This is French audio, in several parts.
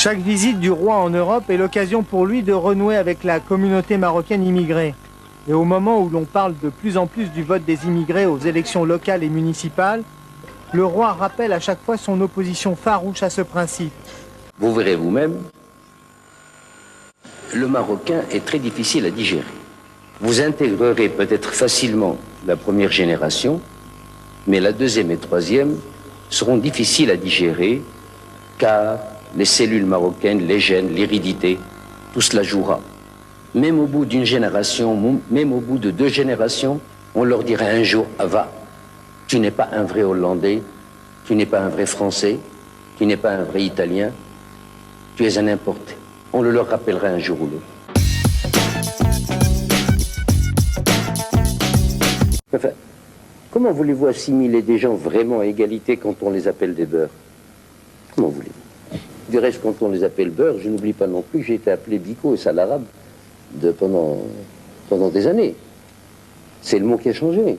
Chaque visite du roi en Europe est l'occasion pour lui de renouer avec la communauté marocaine immigrée. Et au moment où l'on parle de plus en plus du vote des immigrés aux élections locales et municipales, le roi rappelle à chaque fois son opposition farouche à ce principe. Vous verrez vous-même, le marocain est très difficile à digérer. Vous intégrerez peut-être facilement la première génération, mais la deuxième et troisième seront difficiles à digérer, car les cellules marocaines, les gènes, l'hérédité, tout cela jouera. Même au bout d'une génération, même au bout de 2 générations, on leur dira un jour, ah, va, tu n'es pas un vrai Hollandais, tu n'es pas un vrai Français, tu n'es pas un vrai Italien, tu es un importé. On le leur rappellera un jour ou l'autre. Enfin, comment voulez-vous assimiler des gens vraiment à égalité quand on les appelle des beurs? Comment voulez-vous? Du reste, quand on les appelle beurs, je n'oublie pas non plus que j'ai été appelé bico et salarabe pendant des années. C'est le mot qui a changé.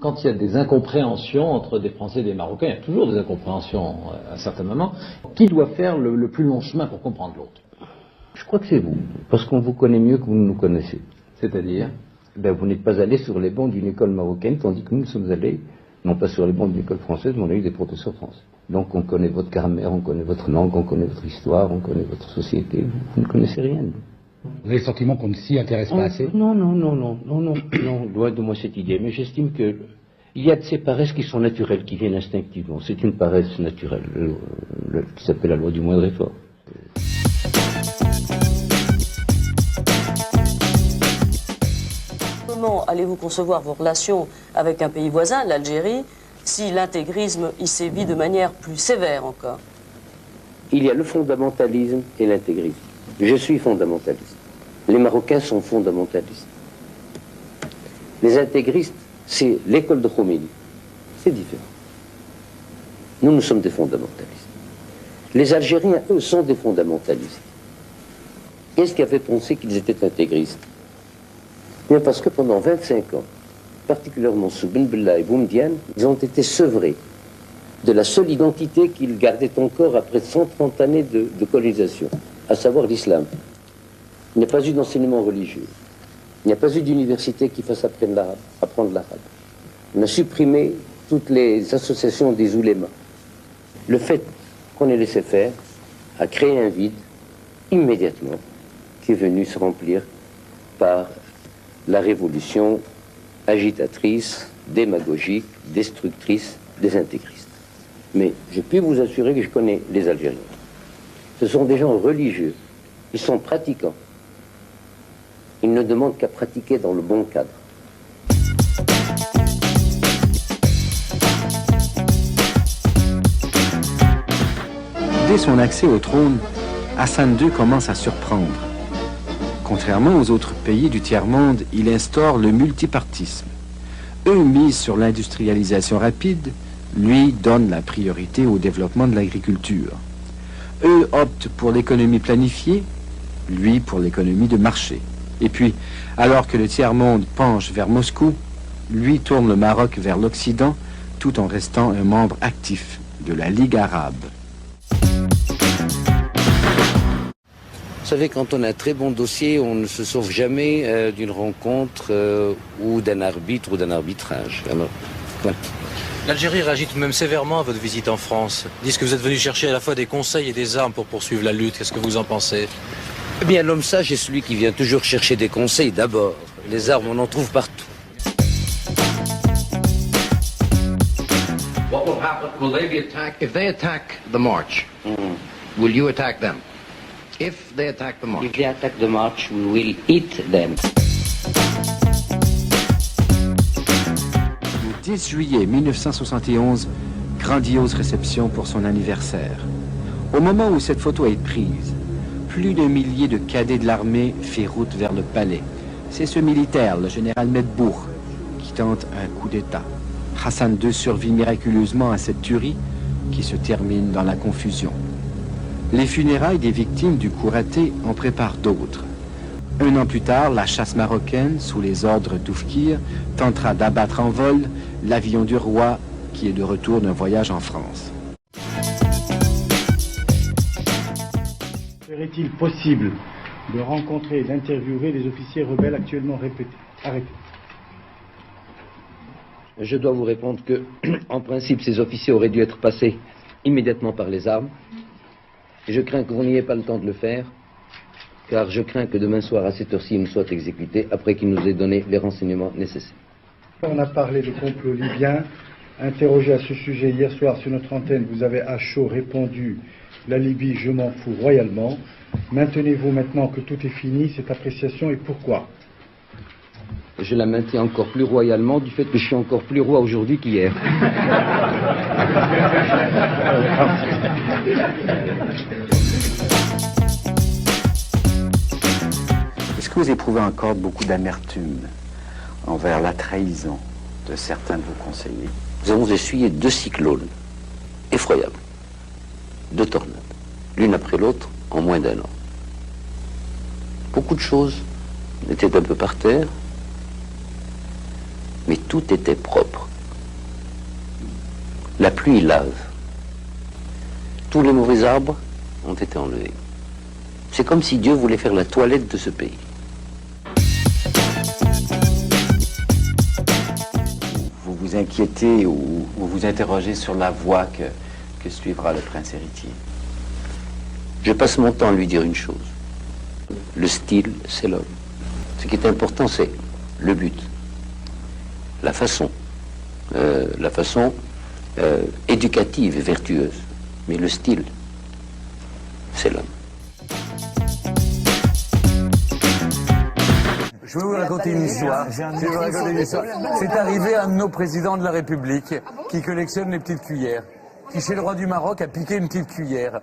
Quand il y a des incompréhensions entre des Français et des Marocains, il y a toujours des incompréhensions à certains moments, qui doit faire le plus long chemin pour comprendre l'autre? Je crois que c'est vous, parce qu'on vous connaît mieux que vous ne nous connaissez. C'est-à-dire? Vous n'êtes pas allé sur les bancs d'une école marocaine, tandis que nous sommes allés, non pas sur les bancs d'une école française, mais on a eu des professeurs français. Donc on connaît votre grammaire, on connaît votre langue, on connaît votre histoire, on connaît votre société. Vous ne connaissez rien. Vous avez le sentiment qu'on ne s'y intéresse pas assez? Non, loin de moi cette idée. Mais j'estime que il y a de ces paresses qui sont naturelles, qui viennent instinctivement. C'est une paresse naturelle, qui s'appelle la loi du moindre effort. Comment allez-vous concevoir vos relations avec un pays voisin, l'Algérie, si l'intégrisme y sévit de manière plus sévère encore? Il y a le fondamentalisme et l'intégrisme. Je suis fondamentaliste. Les Marocains sont fondamentalistes. Les intégristes, c'est l'école de Khomeini. C'est différent. Nous sommes des fondamentalistes. Les Algériens, eux, sont des fondamentalistes. Qu'est-ce qui a fait penser qu'ils étaient intégristes? Bien parce que pendant 25 ans, particulièrement sous Ben Bella et Boumediene, ils ont été sevrés de la seule identité qu'ils gardaient encore après 130 années de colonisation, à savoir l'islam. Il n'y a pas eu d'enseignement religieux. Il n'y a pas eu d'université qui fasse apprendre l'arabe. On a supprimé toutes les associations des oulémas. Le fait qu'on ait laissé faire a créé un vide immédiatement qui est venu se remplir par la révolution agitatrice, démagogique, destructrice des intégristes. Mais je puis vous assurer que je connais les Algériens. Ce sont des gens religieux. Ils sont pratiquants. Ils ne demandent qu'à pratiquer dans le bon cadre. Dès son accès au trône, Hassan II commence à surprendre. Contrairement aux autres pays du tiers-monde, il instaure le multipartisme. Eux misent sur l'industrialisation rapide, lui donne la priorité au développement de l'agriculture. Eux optent pour l'économie planifiée, lui pour l'économie de marché. Et puis, alors que le tiers-monde penche vers Moscou, lui tourne le Maroc vers l'Occident, tout en restant un membre actif de la Ligue arabe. Vous savez, quand on a un très bon dossier, on ne se sauve jamais d'une rencontre ou d'un arbitre ou d'un arbitrage. Alors, voilà. L'Algérie réagit tout de même sévèrement à votre visite en France. Ils disent que vous êtes venu chercher à la fois des conseils et des armes pour poursuivre la lutte. Qu'est-ce que vous en pensez? Eh bien, l'homme sage est celui qui vient toujours chercher des conseils d'abord. Les armes, on en trouve partout. What will happen? Will they be attacked? If they attack the march, will you attack them? If they attack the march. If they attack the march, we will eat them. Le 10 juillet 1971, grandiose réception pour son anniversaire. Au moment où cette photo est prise, plus d'un millier de cadets de l'armée fait route vers le palais. C'est ce militaire, le général Medbourg, qui tente un coup d'État. Hassan II survit miraculeusement à cette tuerie qui se termine dans la confusion. Les funérailles des victimes du coup raté en préparent d'autres. Un an plus tard, la chasse marocaine, sous les ordres d'Oufkir, tentera d'abattre en vol l'avion du roi qui est de retour d'un voyage en France. Serait-il possible de rencontrer et d'interviewer les officiers rebelles actuellement arrêtés? Je dois vous répondre que, en principe, ces officiers auraient dû être passés immédiatement par les armes. Et je crains que vous n'ayez pas le temps de le faire, car je crains que demain soir, à cette heure-ci, ils ne soient exécutés après qu'ils nous aient donné les renseignements nécessaires. On a parlé de complot libyen. Interrogé à ce sujet hier soir sur notre antenne, vous avez à chaud répondu « La Libye, je m'en fous royalement ». Maintenez-vous maintenant que tout est fini, cette appréciation, et pourquoi? Je la maintiens encore plus royalement du fait que je suis encore plus roi aujourd'hui qu'hier. Est-ce que vous éprouvez encore beaucoup d'amertume envers la trahison de certains de vos conseillers? Nous avons essuyé 2 cyclones effroyables, 2 tornades, l'une après l'autre en moins d'1 an. Beaucoup de choses étaient un peu par terre, mais tout était propre. La pluie lave. Tous les mauvais arbres ont été enlevés. C'est comme si Dieu voulait faire la toilette de ce pays. Vous vous inquiétez ou vous vous interrogez sur la voie que suivra le prince héritier? Je passe mon temps à lui dire une chose. Le style, c'est l'homme. Ce qui est important, c'est le but, la façon éducative et vertueuse. Mais le style, c'est l'homme. Je vais vous raconter une histoire. C'est arrivé à un de nos présidents de la République qui collectionne les petites cuillères, qui chez le roi du Maroc a piqué une petite cuillère.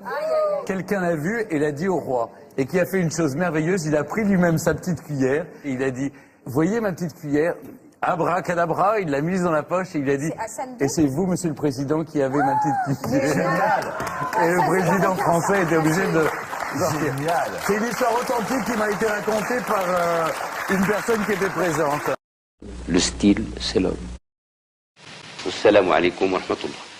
Quelqu'un l'a vu et l'a dit au roi, et qui a fait une chose merveilleuse, il a pris lui-même sa petite cuillère, et il a dit, voyez ma petite cuillère, abracadabra, il l'a mise dans la poche, et il a dit, et c'est vous, monsieur le président, qui avez ma petite cuillère. Et le président français était obligé de sortir. C'est une histoire authentique qui m'a été racontée par une personne qui était présente. Le style, c'est l'homme. Assalamu alaikum wa rahmatullah.